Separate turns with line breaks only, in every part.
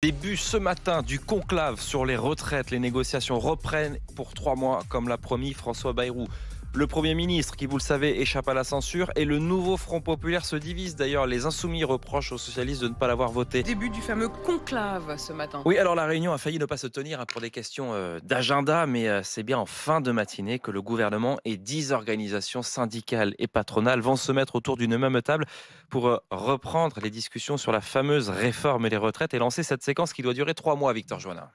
Début ce matin du conclave sur les retraites. Les négociations reprennent pour 3 mois, comme l'a promis François Bayrou. Le Premier ministre, qui vous le savez, échappe à la censure, et le nouveau Front populaire se divise. D'ailleurs, les Insoumis reprochent aux socialistes de ne pas l'avoir voté.
Début du fameux conclave ce matin.
Oui, alors la réunion a failli ne pas se tenir pour des questions d'agenda, mais c'est bien en fin de matinée que le gouvernement et 10 organisations syndicales et patronales vont se mettre autour d'une même table pour reprendre les discussions sur la fameuse réforme des retraites et lancer cette séquence qui doit durer 3 mois, Victor Joannin.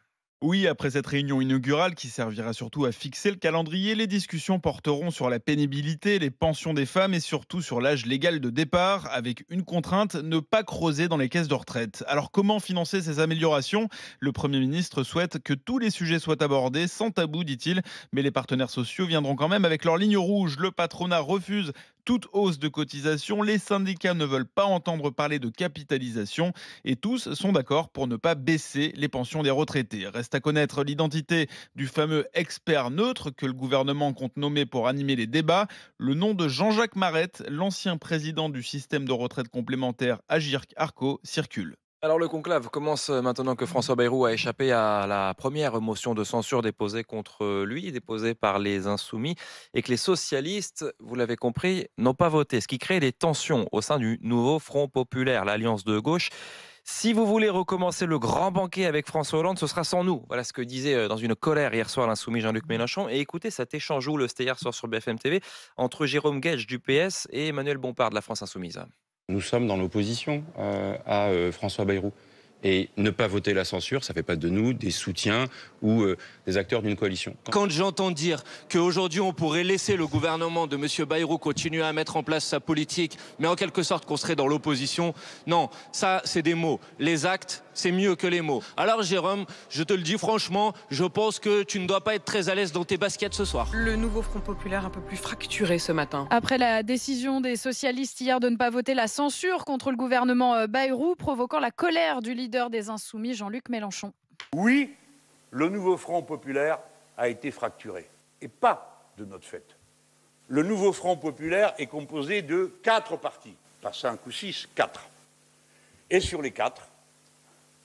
Oui, après cette réunion inaugurale qui servira surtout à fixer le calendrier, les discussions porteront sur la pénibilité, les pensions des femmes et surtout sur l'âge légal de départ, avec une contrainte, ne pas creuser dans les caisses de retraite. Alors comment financer ces améliorations? Le Premier ministre souhaite que tous les sujets soient abordés sans tabou, dit-il, mais les partenaires sociaux viendront quand même avec leur ligne rouge. Le patronat refuse toute hausse de cotisation, les syndicats ne veulent pas entendre parler de capitalisation et tous sont d'accord pour ne pas baisser les pensions des retraités. Reste à connaître l'identité du fameux expert neutre que le gouvernement compte nommer pour animer les débats. Le nom de Jean-Jacques Marette, l'ancien président du système de retraite complémentaire Agirc-Arrco, circule.
Alors le conclave commence maintenant que François Bayrou a échappé à la première motion de censure déposée contre lui, déposée par les Insoumis, et que les socialistes, vous l'avez compris, n'ont pas voté, ce qui crée des tensions au sein du nouveau Front populaire, l'alliance de gauche. Si vous voulez recommencer le grand banquet avec François Hollande, ce sera sans nous. Voilà ce que disait dans une colère hier soir l'insoumis Jean-Luc Mélenchon. Et écoutez cet échange où c'était hier soir sur BFM TV entre Jérôme Guedj du PS et Emmanuel Bompard de la France Insoumise.
Nous sommes dans l'opposition à François Bayrou. Et ne pas voter la censure, ça ne fait pas de nous des soutiens ou des acteurs d'une coalition.
Quand j'entends dire qu'aujourd'hui on pourrait laisser le gouvernement de M. Bayrou continuer à mettre en place sa politique, mais en quelque sorte qu'on serait dans l'opposition, non, ça c'est des mots. Les actes, c'est mieux que les mots. Alors Jérôme, je te le dis franchement, je pense que tu ne dois pas être très à l'aise dans tes baskets ce soir.
Le nouveau Front populaire un peu plus fracturé ce matin.
Après la décision des socialistes hier de ne pas voter la censure contre le gouvernement Bayrou, provoquant la colère du leader des Insoumis, Jean-Luc Mélenchon.
Oui, le nouveau Front populaire a été fracturé, et pas de notre fait. Le nouveau Front populaire est composé de 4 partis, pas 5 ou 6, 4. Et sur les 4,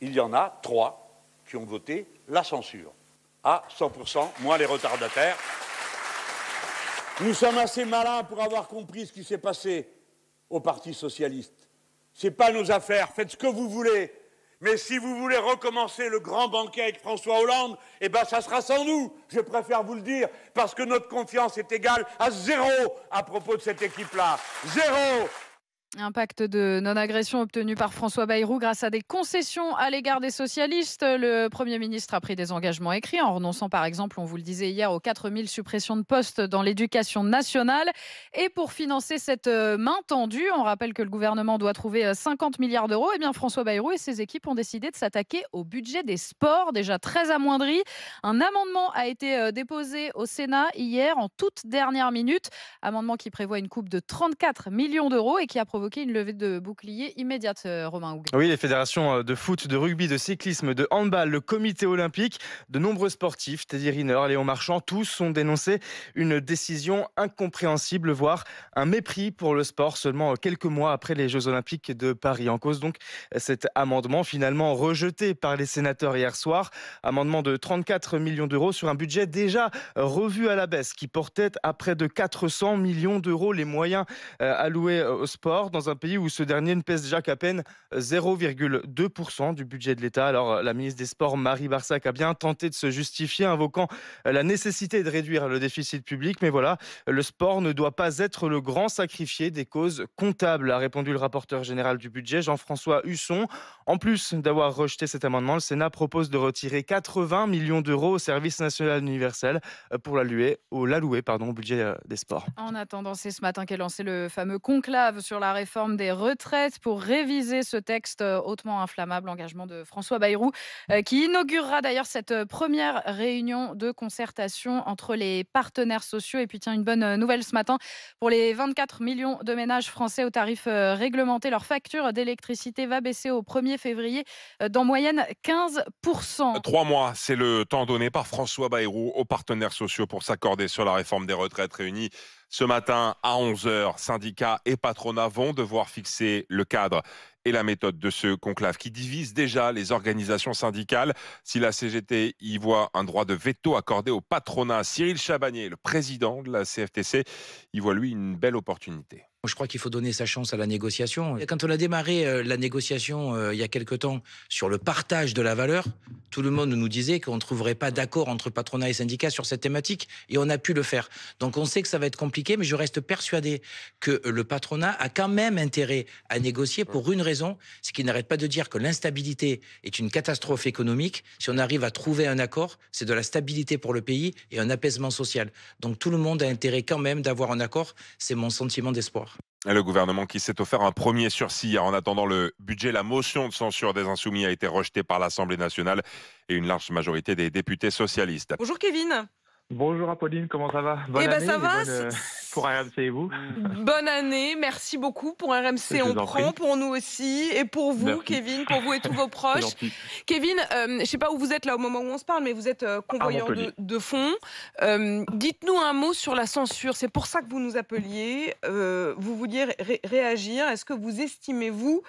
il y en a 3 qui ont voté la censure, à 100%, moins les retardataires. Nous sommes assez malins pour avoir compris ce qui s'est passé au Parti socialiste. Ce n'est pas nos affaires, faites ce que vous voulez. Mais si vous voulez recommencer le grand banquet avec François Hollande, eh ben ça sera sans nous, je préfère vous le dire, parce que notre confiance est égale à 0 à propos de cette équipe-là. 0!
Un pacte de non-agression obtenu par François Bayrou grâce à des concessions à l'égard des socialistes. Le Premier ministre a pris des engagements écrits en renonçant par exemple, on vous le disait hier, aux 4000 suppressions de postes dans l'éducation nationale. Et pour financer cette main tendue, on rappelle que le gouvernement doit trouver 50 milliards d'euros. Eh bien, François Bayrou et ses équipes ont décidé de s'attaquer au budget des sports, déjà très amoindri. Un amendement a été déposé au Sénat hier en toute dernière minute. Amendement qui prévoit une coupe de 34 millions d'euros et qui a provoqué une levée de bouclier immédiate, Romain Hougue.
Oui, les fédérations de foot, de rugby, de cyclisme, de handball, le comité olympique, de nombreux sportifs, Teddy Riner, Léon Marchand, tous ont dénoncé une décision incompréhensible, voire un mépris pour le sport seulement quelques mois après les Jeux olympiques de Paris. En cause donc cet amendement finalement rejeté par les sénateurs hier soir, amendement de 34 millions d'euros sur un budget déjà revu à la baisse qui portait à près de 400 millions d'euros les moyens alloués au sport dans un pays où ce dernier ne pèse déjà qu'à peine 0,2% du budget de l'État. Alors la ministre des Sports, Marie Barsac, a bien tenté de se justifier, invoquant la nécessité de réduire le déficit public. Mais voilà, le sport ne doit pas être le grand sacrifié des causes comptables, a répondu le rapporteur général du budget, Jean-François Husson. En plus d'avoir rejeté cet amendement, le Sénat propose de retirer 80 millions d'euros au service national universel pour l'allouer au budget des sports.
En attendant, c'est ce matin qu'est lancé le fameux conclave sur la réforme des retraites pour réviser ce texte hautement inflammable. Engagement de François Bayrou qui inaugurera d'ailleurs cette première réunion de concertation entre les partenaires sociaux. Et puis tiens, une bonne nouvelle ce matin pour les 24 millions de ménages français au tarif réglementé. Leur facture d'électricité va baisser au 1er février d'en moyenne 15%.
3 mois, c'est le temps donné par François Bayrou aux partenaires sociaux pour s'accorder sur la réforme des retraites réunis Ce matin, à 11h, syndicats et patronat vont devoir fixer le cadre et la méthode de ce conclave qui divise déjà les organisations syndicales. Si la CGT y voit un droit de veto accordé au patronat, Cyril Chabagnier, le président de la CFTC, y voit lui une belle opportunité.
Je crois qu'il faut donner sa chance à la négociation. Quand on a démarré la négociation il y a quelque temps sur le partage de la valeur, tout le monde nous disait qu'on ne trouverait pas d'accord entre patronat et syndicats sur cette thématique, et on a pu le faire. Donc on sait que ça va être compliqué, mais je reste persuadé que le patronat a quand même intérêt à négocier pour une raison, c'est qu'il n'arrête pas de dire que l'instabilité est une catastrophe économique. Si on arrive à trouver un accord, c'est de la stabilité pour le pays et un apaisement social. Donc tout le monde a intérêt quand même d'avoir un accord, c'est mon sentiment d'espoir.
Et le gouvernement qui s'est offert un premier sursis en attendant le budget, la motion de censure des Insoumis a été rejetée par l'Assemblée nationale et une large majorité des députés socialistes.
Bonjour Kevin.
Bonjour Apolline, comment ça va? Bonne année,
ça va.
pour RMC et vous.
Bonne année, merci beaucoup. Pour RMC, on prend, pour nous aussi, et pour vous, merci. Kevin, pour vous et tous vos proches. Kevin, je ne sais pas où vous êtes là au moment où on se parle, mais vous êtes convoyeur de fonds. Dites-nous un mot sur la censure. C'est pour ça que vous nous appeliez. Vous vouliez réagir. Est-ce que vous estimez, vous,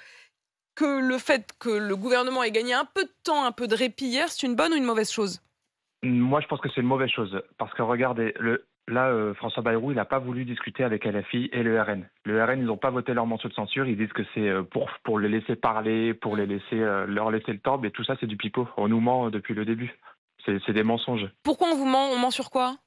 que le fait que le gouvernement ait gagné un peu de temps, un peu de répit hier, c'est une bonne ou une mauvaise chose?
Moi, je pense que c'est une mauvaise chose. Parce que regardez, François Bayrou, il n'a pas voulu discuter avec LFI et le RN. Le RN, ils n'ont pas voté leur motion de censure. Ils disent que c'est pour les laisser parler, pour leur laisser le temps. Mais tout ça, c'est du pipeau. On nous ment depuis le début. C'est des mensonges.
Pourquoi on vous ment? On ment sur quoi?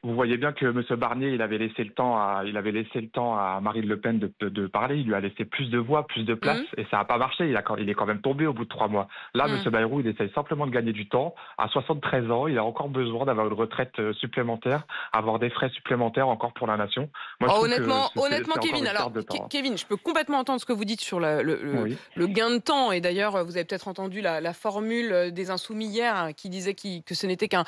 Vous voyez bien que M. Barnier, il avait laissé le temps à Marine Le Pen de parler. Il lui a laissé plus de voix, plus de place, et ça n'a pas marché. Il est quand même tombé au bout de 3 mois. Là, M. Bayrou, il essaye simplement de gagner du temps. À 73 ans, il a encore besoin d'avoir une retraite supplémentaire, avoir des frais supplémentaires encore pour la nation. Moi,
honnêtement, Kevin, Kevin, je peux complètement entendre ce que vous dites sur le gain de temps. Et d'ailleurs, vous avez peut-être entendu la formule des Insoumis hier qui disait que ce n'était qu'un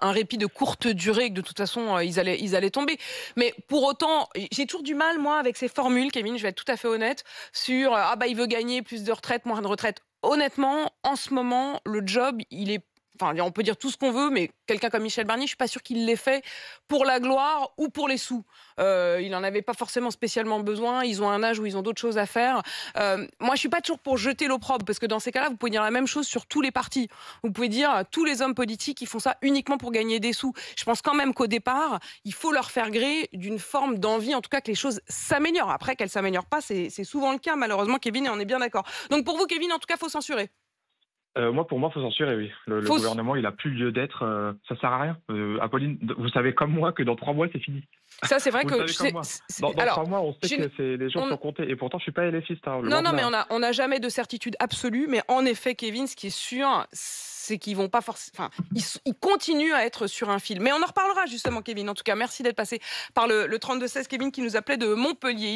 répit de courte durée, que de toute façon, ils allaient tomber. Mais pour autant, j'ai toujours du mal, moi, avec ces formules, Kevin, je vais être tout à fait honnête, sur il veut gagner plus de retraite, moins de retraite. Honnêtement, en ce moment, le job, il est... Enfin, on peut dire tout ce qu'on veut, mais quelqu'un comme Michel Barnier, je ne suis pas sûre qu'il l'ait fait pour la gloire ou pour les sous. Il n'en avait pas forcément spécialement besoin. Ils ont un âge où ils ont d'autres choses à faire. Moi, je ne suis pas toujours pour jeter l'opprobre, parce que dans ces cas-là, vous pouvez dire la même chose sur tous les partis. Vous pouvez dire tous les hommes politiques, ils font ça uniquement pour gagner des sous. Je pense quand même qu'au départ, il faut leur faire gré d'une forme d'envie, en tout cas que les choses s'améliorent. Après, qu'elles ne s'améliorent pas, c'est souvent le cas, malheureusement, Kevin, et on est bien d'accord. Donc pour vous, Kevin, en tout cas, il faut censurer.
Pour moi, il faut censurer, oui. Le gouvernement, il n'a plus lieu d'être. Ça sert à rien. Apolline, vous savez comme moi que dans 3 mois, c'est fini.
Ça, c'est vrai que...
Dans 3 mois, on sait que les gens sont comptés. Et pourtant, je ne suis pas LFiste.
Non, mais on n'a jamais de certitude absolue. Mais en effet, Kevin, ce qui est sûr, c'est qu'ils vont pas forcément... Enfin, ils continuent à être sur un fil. Mais on en reparlera, justement, Kevin. En tout cas, merci d'être passé par le 32-16, Kevin, qui nous appelait de Montpellier.